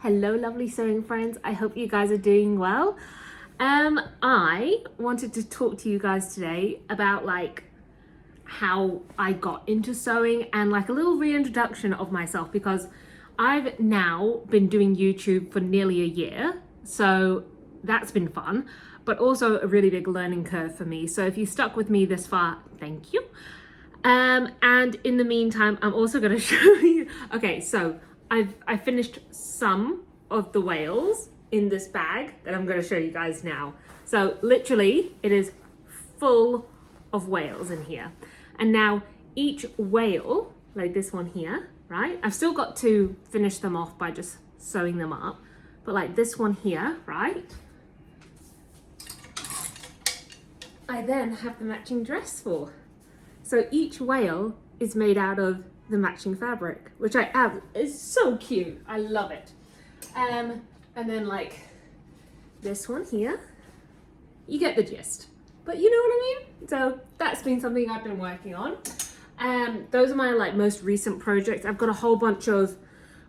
Hello, lovely sewing friends. I hope you guys are doing well. I wanted to talk to you guys today about how I got into sewing and a little reintroduction of myself, because I've now been doing YouTube for nearly a year. So that's been fun, but also a really big learning curve for me. So if you stuck with me this far, thank you. And in the meantime, I'm also going to show you. Okay, so I finished some of the whales in this bag that I'm going to show you guys now. So literally, it is full of whales in here. And now each whale, like this one here, right? I've still got to finish them off by just sewing them up. But like this one here, right? I then have the matching dress for. So each whale is made out of the matching fabric, which I have. It's so cute. I love it. And then like this one here, you get the gist. But you know what I mean? So that's been something I've been working on. Those are my most recent projects. I've got a whole bunch of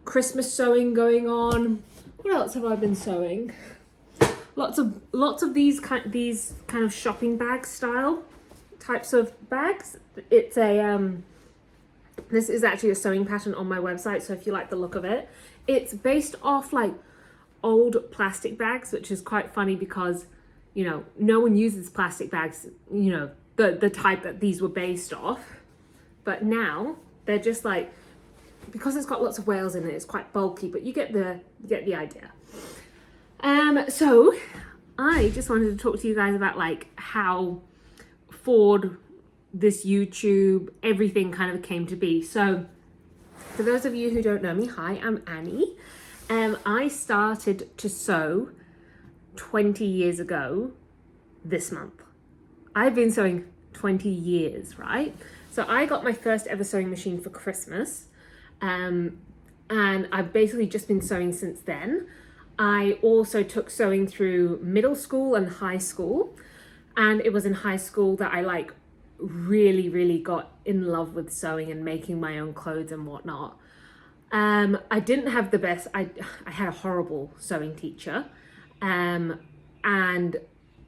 Christmas sewing going on. What else have I been sewing? Lots of these kind of shopping bag style types of bags. It's a this is actually a sewing pattern on my website, so if you like the look of it, it's based off old plastic bags, which is quite funny because no one uses plastic bags, the type that these were based off, but now they're just because it's got lots of whales in it, it's quite bulky, but you get the idea. So I just wanted to talk to you guys about how Ford, this YouTube, everything kind of came to be. So for those of you who don't know me, hi, I'm Annie. I started to sew 20 years ago this month. I've been sewing 20 years, right? So I got my first ever sewing machine for Christmas. And I've basically just been sewing since then. I also took sewing through middle school and high school. And it was in high school that I really got in love with sewing and making my own clothes and whatnot. I didn't have the best, I had a horrible sewing teacher. And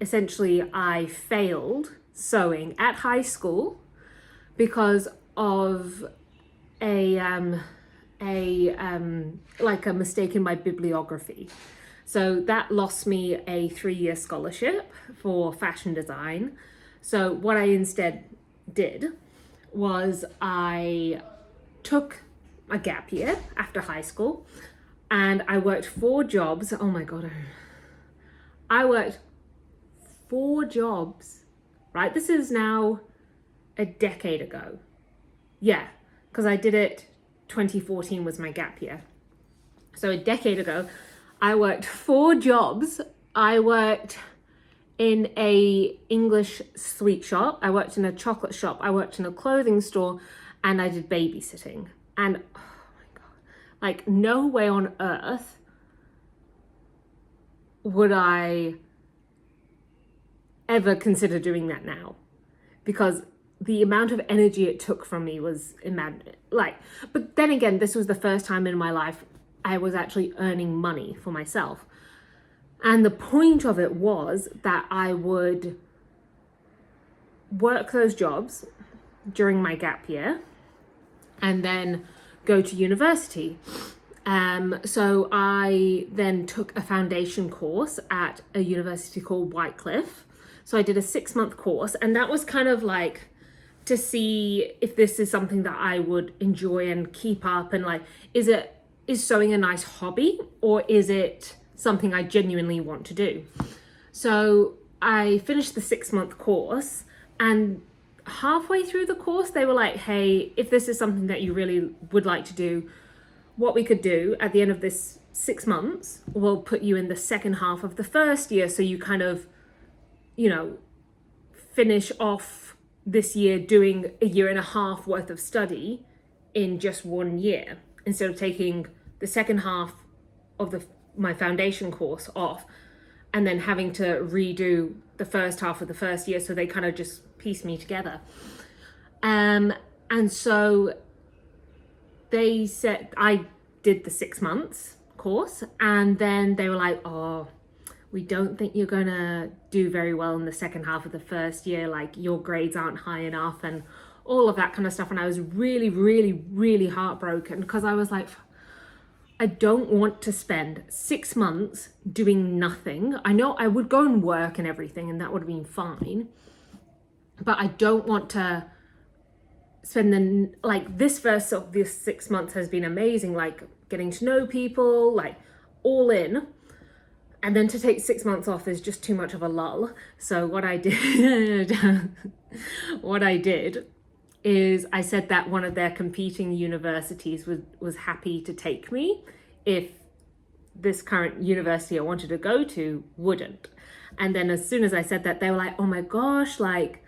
essentially I failed sewing at high school because of a mistake in my bibliography. So that lost me a 3-year scholarship for fashion design. So what I instead did was I took a gap year after high school and I worked 4 jobs. Oh my God. I worked 4 jobs, right? This is now a decade ago. Yeah, because I did it, 2014 was my gap year. So a decade ago, I worked 4 jobs. I worked in a English sweet shop. I worked in a chocolate shop. I worked in a clothing store, and I did babysitting. And oh my God, no way on earth would I ever consider doing that now, because the amount of energy it took from me was immaculate. But then again, this was the first time in my life I was actually earning money for myself. And the point of it was that I would work those jobs during my gap year and then go to university. So I then took a foundation course at a university called Wycliffe. So I did a 6-month course, and that was kind of to see if this is something that I would enjoy and keep up, and is sewing a nice hobby, or is it something I genuinely want to do? So I finished the 6-month course, and halfway through the course, they were like, hey, if this is something that you really would like to do, what we could do at the end of this 6 months, we'll put you in the second half of the first year. So you kind of, finish off this year doing a 1.5 years worth of study in just 1 year, instead of taking the second half of my foundation course off and then having to redo the first half of the first year. So they kind of just pieced me together. And so they said I did the 6 months course, and then they were like, oh, we don't think you're gonna do very well in the second half of the first year, like your grades aren't high enough and all of that kind of stuff. And I was really, really, really heartbroken, because I was like, I don't want to spend 6 months doing nothing. I know I would go and work and everything, and that would have been fine, but I don't want to spend this first of this 6 months has been amazing, like getting to know people, like all in. And then to take 6 months off is just too much of a lull. So what I did, is I said that one of their competing universities was happy to take me if this current university I wanted to go to wouldn't. And then as soon as I said that, they were like, oh my gosh, like,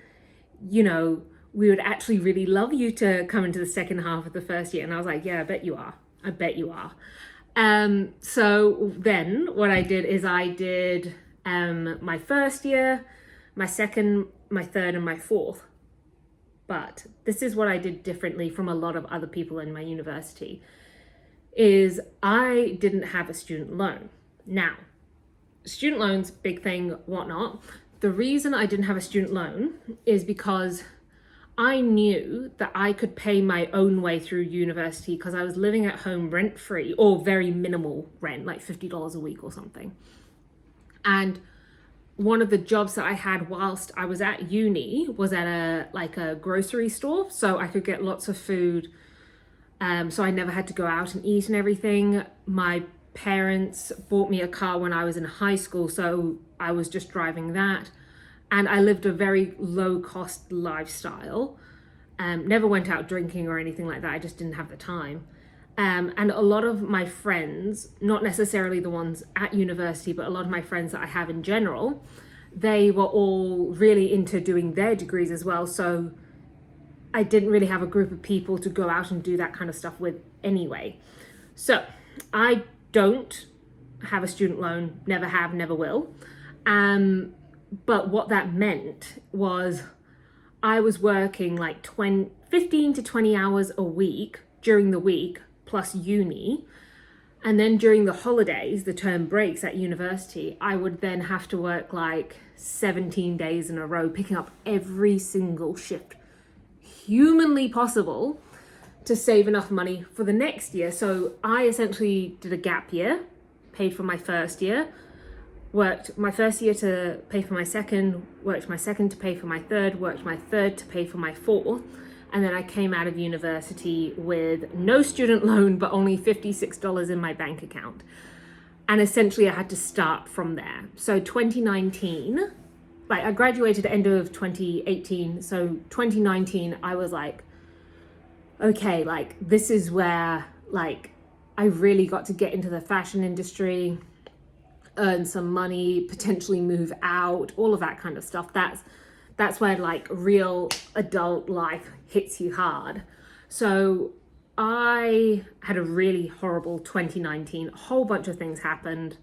you know, we would actually really love you to come into the second half of the first year. And I was like, yeah, I bet you are. I bet you are. So then what I did is I did my first year, my second, my third, and my fourth. But this is what I did differently from a lot of other people in my university, is I didn't have a student loan. Now, student loans, big thing, whatnot. The reason I didn't have a student loan is because I knew that I could pay my own way through university, because I was living at home rent-free, or very minimal rent, like $50 a week or something. And one of the jobs that I had whilst I was at uni was at a grocery store, so I could get lots of food. So I never had to go out and eat and everything. My parents bought me a car when I was in high school, so I was just driving that. And I lived a very low cost lifestyle. Never went out drinking or anything like that. I just didn't have the time. And a lot of my friends, not necessarily the ones at university, but a lot of my friends that I have in general, they were all really into doing their degrees as well. So I didn't really have a group of people to go out and do that kind of stuff with anyway. So I don't have a student loan, never have, never will. But what that meant was I was working like 15 to 20 hours a week during the week, plus uni. And then during the holidays, the term breaks at university, I would then have to work like 17 days in a row, picking up every single shift humanly possible to save enough money for the next year. So I essentially did a gap year, paid for my first year, worked my first year to pay for my second, worked my second to pay for my third, worked my third to pay for my fourth. And then I came out of university with no student loan, but only $56 in my bank account. And essentially I had to start from there. So 2019, like I graduated at the end of 2018. So 2019, I was like, okay, like this is where like I really got to get into the fashion industry, earn some money, potentially move out, all of that kind of stuff. That's where like real adult life hits you hard. So I had a really horrible 2019. A whole bunch of things happened,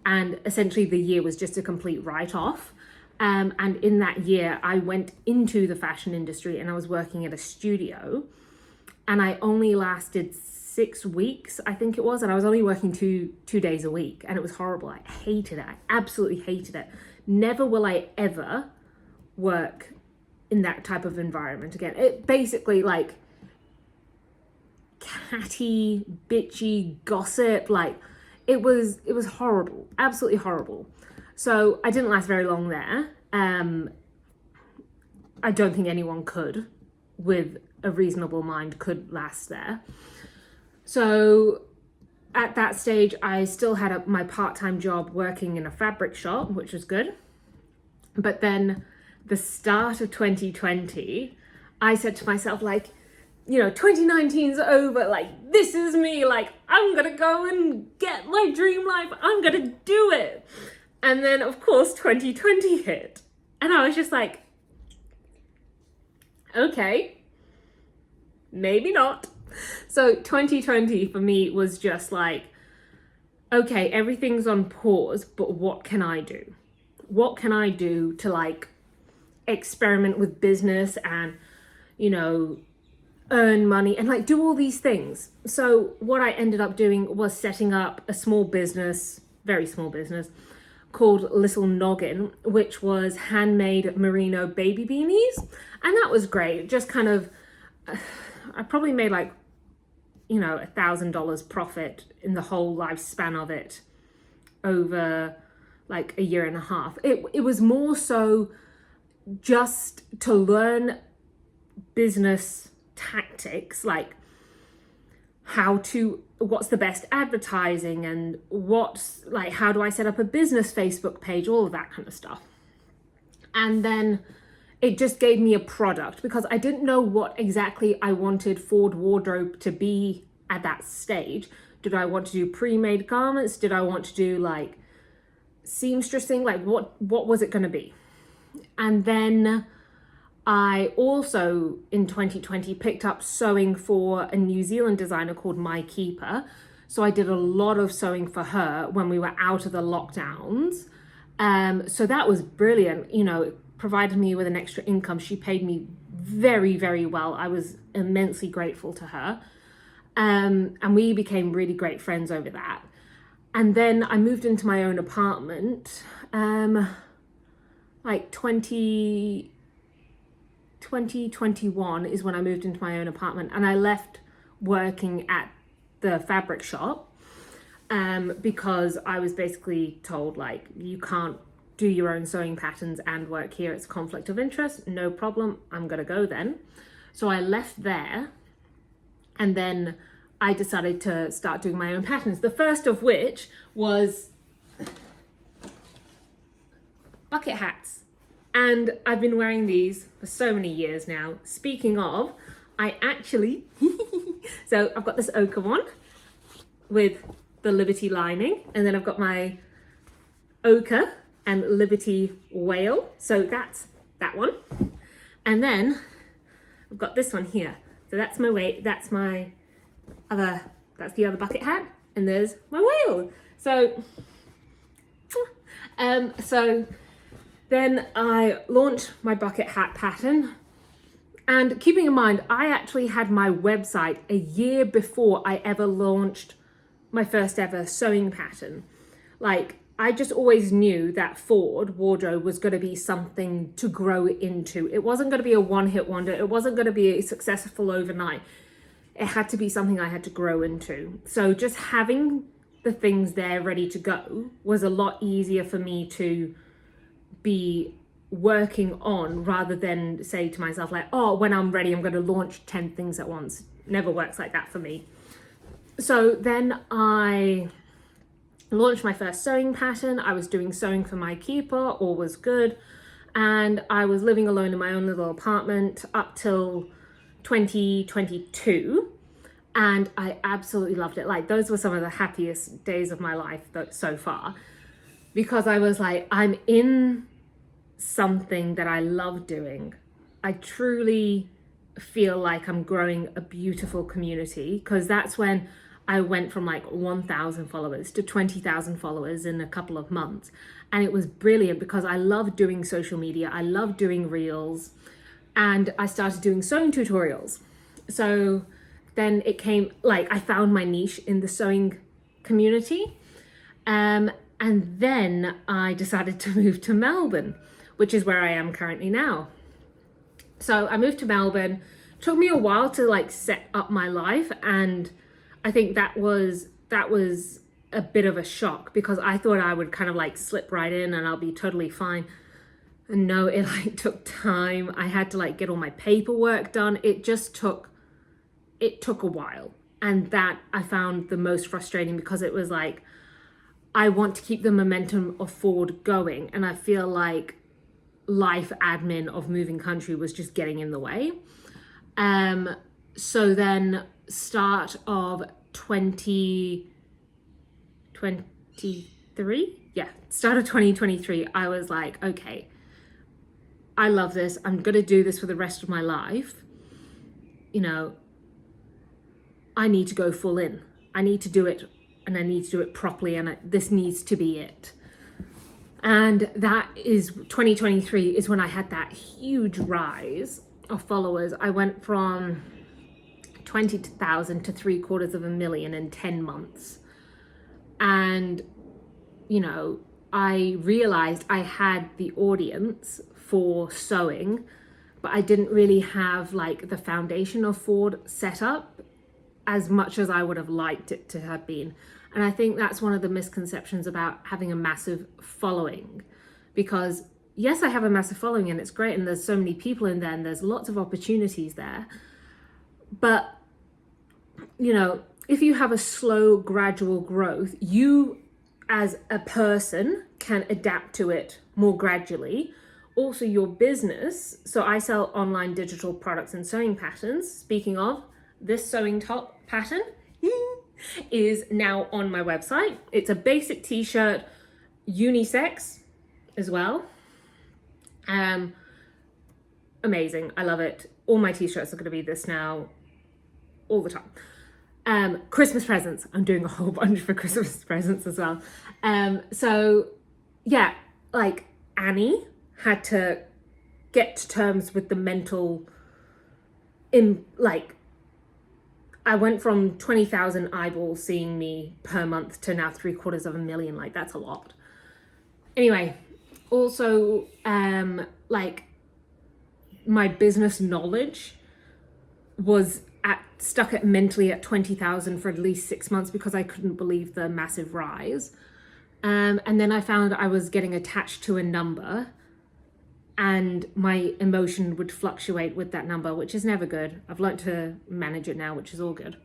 and essentially the year was just a complete write-off. And in that year, I went into the fashion industry and I was working at a studio, and I only lasted 6 weeks, I think it was, and I was only working two days a week, and it was horrible. I hated it. I absolutely hated it. Never will I ever work in that type of environment again. It basically like catty, bitchy gossip, like it was horrible, absolutely horrible. So I didn't last very long there. I don't think anyone could, with a reasonable mind, could last there. So at that stage, I still had my part-time job working in a fabric shop, which was good. But then the start of 2020, I said to myself, like, you know, 2019's over, like, this is me, like, I'm gonna go and get my dream life, I'm gonna do it. And then, of course, 2020 hit. And I was just like, okay, maybe not. So 2020 for me was just like, okay, everything's on pause, but what can I do? What can I do to like experiment with business and, you know, earn money and like do all these things. So what I ended up doing was setting up a small business, very small business, called Little Noggin, which was handmade merino baby beanies. And that was great. Just kind of, I probably made like, $1,000 profit in the whole lifespan of it over like a year and a half. It was more so just to learn business tactics, like what's the best advertising and how do I set up a business Facebook page, all of that kind of stuff. And then it just gave me a product because I didn't know what exactly I wanted Ford wardrobe to be at that stage. Did I want to do pre-made garments? Did I want to do like seamstressing? Like what was it going to be? And then I also in 2020 picked up sewing for a New Zealand designer called My Keeper. So I did a lot of sewing for her when we were out of the lockdowns. So that was brilliant. It provided me with an extra income. She paid me very, very well. I was immensely grateful to her. And we became really great friends over that. And then I moved into my own apartment, like 2021 is when I moved into my own apartment, and I left working at the fabric shop because I was basically told like, you can't do your own sewing patterns and work here. It's conflict of interest. No problem. I'm going to go then. So I left there, and then I decided to start doing my own patterns. The first of which was bucket hats. And I've been wearing these for so many years now. Speaking of, I actually, so I've got this ochre one with the Liberty lining, and then I've got my ochre and Liberty whale. So that's that one. And then I've got this one here. So that's my that's the other bucket hat, and there's my whale. So, then I launched my bucket hat pattern, and keeping in mind, I actually had my website a year before I ever launched my first ever sewing pattern. Like, I just always knew that Ford wardrobe was going to be something to grow into. It wasn't going to be a one-hit wonder. It wasn't going to be successful overnight. It had to be something I had to grow into. So just having the things there ready to go was a lot easier for me to be working on, rather than say to myself like, oh, when I'm ready, I'm going to launch 10 things at once. Never works like that for me. So then I launched my first sewing pattern. I was doing sewing for My Keeper, all was good. And I was living alone in my own little apartment up till 2022. And I absolutely loved it. Like, those were some of the happiest days of my life so far, because I was like, I'm in something that I love doing. I truly feel like I'm growing a beautiful community, because that's when I went from like 1,000 followers to 20,000 followers in a couple of months. And it was brilliant because I love doing social media. I love doing reels, and I started doing sewing tutorials. So then it came, like, I found my niche in the sewing community. And then I decided to move to Melbourne, which is where I am currently now. So I moved to Melbourne. It took me a while to like set up my life, and I think that was a bit of a shock, because I thought I would kind of like slip right in and I'll be totally fine. And no, it like took time. I had to like get all my paperwork done. It took a while. And that I found the most frustrating, because it was like, I want to keep the momentum of Ford going, and I feel like life admin of moving country was just getting in the way. So then start of 2023, I was like, okay, I love this. I'm going to do this for the rest of my life. I need to go full in. I need to do it, and I need to do it properly, and this needs to be it. And that is 2023 is when I had that huge rise of followers. I went from 20,000 to 750,000 in 10 months. And, you know, I realized I had the audience for sewing, but I didn't really have like the foundation of Ford set up as much as I would have liked it to have been. And I think that's one of the misconceptions about having a massive following, because yes, I have a massive following and it's great and there's so many people in there and there's lots of opportunities there. But, you know, if you have a slow, gradual growth, you as a person can adapt to it more gradually. Also your business, so I sell online digital products and sewing patterns. Speaking of, this sewing top pattern is now on my website. It's a basic t-shirt, unisex as well. Amazing, I love it. All my t-shirts are gonna be this now, all the time. Christmas presents, I'm doing a whole bunch for Christmas presents as well. So yeah, like Annie had to get to terms with the mental, I went from 20,000 eyeballs seeing me per month to now 750,000. Like, that's a lot. Anyway, also, like, my business knowledge was stuck at mentally at 20,000 for at least 6 months because I couldn't believe the massive rise. And then I found I was getting attached to a number, and my emotion would fluctuate with that number, which is never good. I've learned to manage it now, which is all good.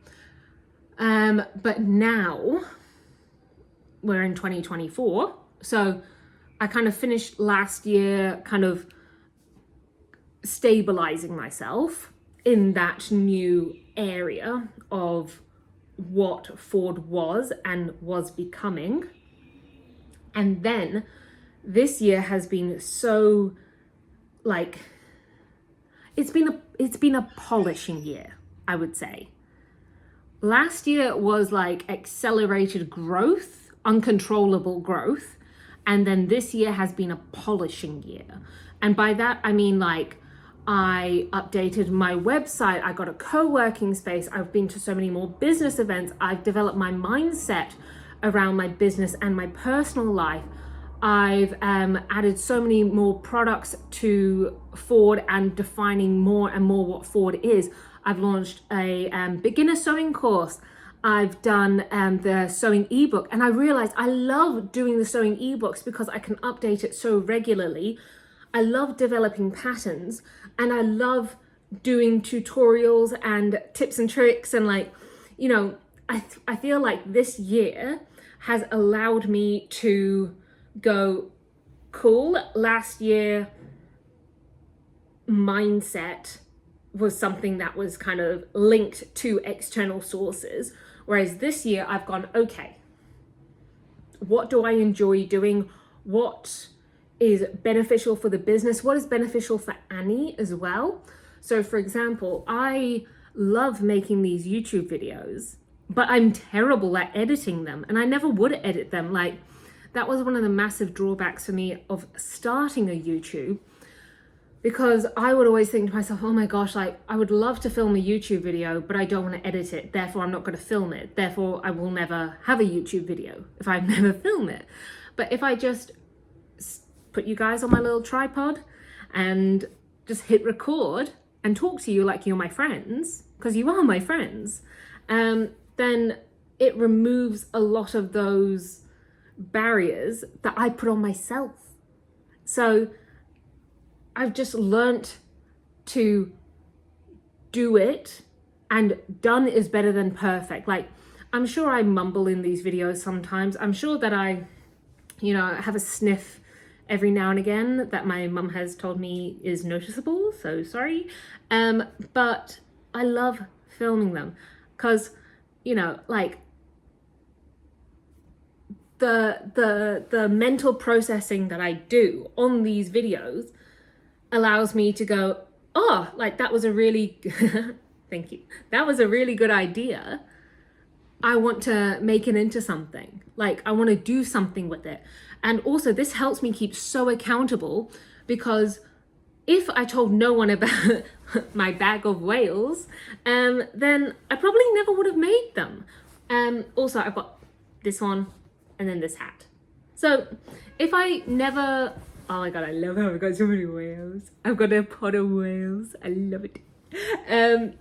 But now we're in 2024. So I kind of finished last year kind of stabilizing myself in that new area of what Ford was and was becoming. And then this year has been so, like, it's been a polishing year, I would say. Last year was like accelerated growth, uncontrollable growth. And then this year has been a polishing year. And by that, I mean, like, I updated my website, I got a co-working space, I've been to so many more business events, I've developed my mindset around my business and my personal life. I've added so many more products to Ford and defining more and more what Ford is. I've launched a beginner sewing course. I've done the sewing ebook, and I realized I love doing the sewing ebooks because I can update it so regularly. I love developing patterns, and I love doing tutorials and tips and tricks, and, like, you know, I feel like this year has allowed me to go, cool, last year mindset was something that was kind of linked to external sources, whereas this year I've gone, okay, what do I enjoy doing? What is beneficial for the business? What is beneficial for Annie as well? So for example, I love making these YouTube videos, but I'm terrible at editing them, and I never would edit them. Like, that was one of the massive drawbacks for me of starting a YouTube, because I would always think to myself, oh my gosh, like, I would love to film a YouTube video, but I don't want to edit it. Therefore, I'm not going to film it. Therefore, I will never have a YouTube video if I never film it. But if I just put you guys on my little tripod and just hit record and talk to you like you're my friends, because you are my friends, then it removes a lot of those barriers that I put on myself. So I've just learnt to do it, and done is better than perfect. Like, I'm sure I mumble in these videos sometimes. I'm sure that I, you know, have a sniff every now and again that my mum has told me is noticeable, so sorry. But I love filming them because, you know, like, the mental processing that I do on these videos allows me to go, oh, like, that was a really thank you, that was a really good idea. I want to make it into something. Like, I want to do something with it. And also, this helps me keep so accountable, because if I told no one about my bag of whales, then I probably never would have made them. Also, I've got this one and then this hat. So if I never, oh my god, I love how I've got so many whales. I've got a pot of whales. I love it.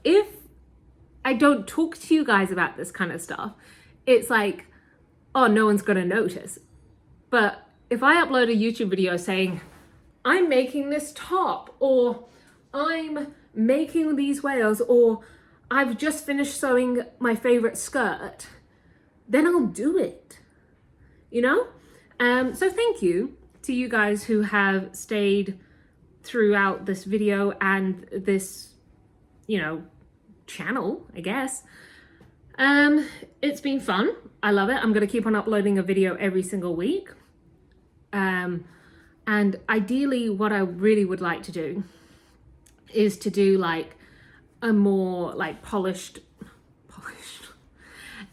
If I don't talk to you guys about this kind of stuff, it's like, oh, no one's gonna notice. But if I upload a YouTube video saying, I'm making this top, or I'm making these whales, or I've just finished sewing my favorite skirt, then I'll do it, you know? So thank you to you guys who have stayed throughout this video and this, you know, channel, I guess. It's been fun. I love it. I'm going to keep on uploading a video every single week. And ideally what I really would like to do is to do like a more like polished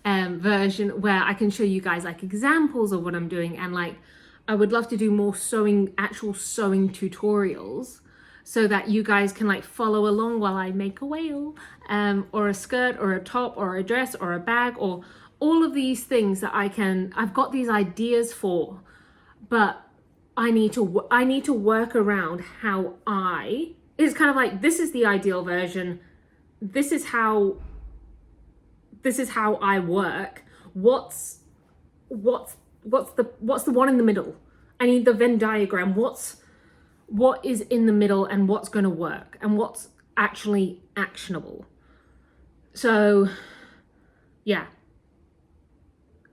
version where I can show you guys like examples of what I'm doing, and like I would love to do more actual sewing tutorials so that you guys can like follow along while I make a whale, or a skirt or a top or a dress or a bag, or all of these things that I've got these ideas for, but I need to work around how it's kind of like, this is the ideal version. This is how I work. What's the one in the middle? I need the Venn diagram. What is in the middle, and what's going to work, and what's actually actionable. So yeah,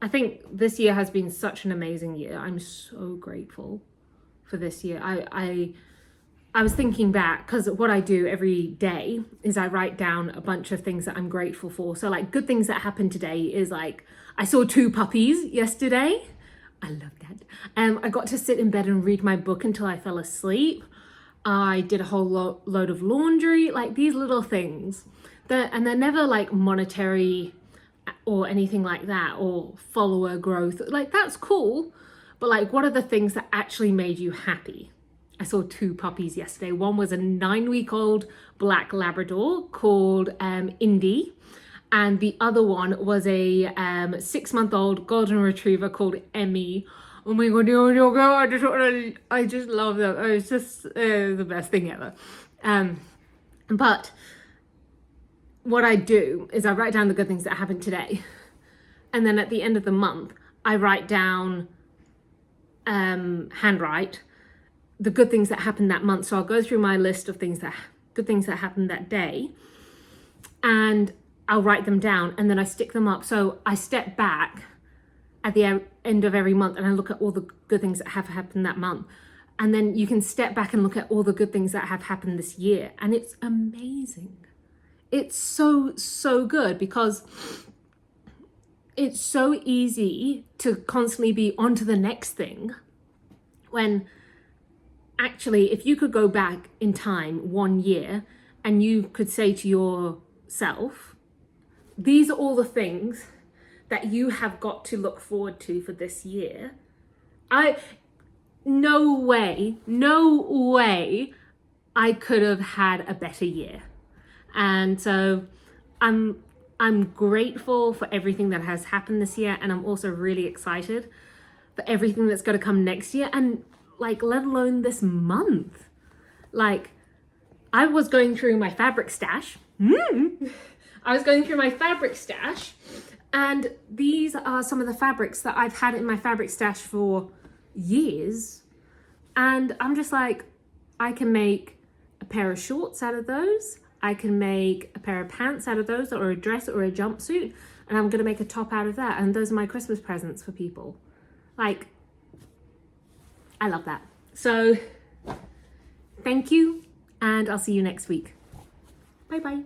I think this year has been such an amazing year. I'm so grateful for this year. I was thinking back, because what I do every day is I write down a bunch of things that I'm grateful for. So like good things that happened today is like, I saw 2 puppies yesterday. I love that. I got to sit in bed and read my book until I fell asleep. I did a whole load of laundry, like these little things. And they're never like monetary or anything like that, or follower growth. Like that's cool. But like, what are the things that actually made you happy? I saw 2 puppies yesterday. One was a 9-week-old black Labrador called Indy. And the other one was a 6-month-old golden retriever called Emmy. Oh my god, I just love them. Oh, it's just the best thing ever. But what I do is I write down the good things that happened today. And then at the end of the month, I write down, handwrite, the good things that happened that month. So I'll go through my list of good things that happened that day, and I'll write them down, and then I stick them up. So I step back at the end of every month and I look at all the good things that have happened that month. And then you can step back and look at all the good things that have happened this year. And it's amazing. It's so, so good, because it's so easy to constantly be on to the next thing, when actually, if you could go back in time 1 year and you could say to yourself, these are all the things that you have got to look forward to for this year. No way I could have had a better year. And so I'm grateful for everything that has happened this year, and I'm also really excited for everything that's going to come next year, and like, let alone this month. Like, I was going through my fabric stash. And these are some of the fabrics that I've had in my fabric stash for years. And I'm just like, I can make a pair of shorts out of those. I can make a pair of pants out of those, or a dress or a jumpsuit. And I'm gonna make a top out of that. And those are my Christmas presents for people. Like, I love that. So thank you, and I'll see you next week. Bye bye.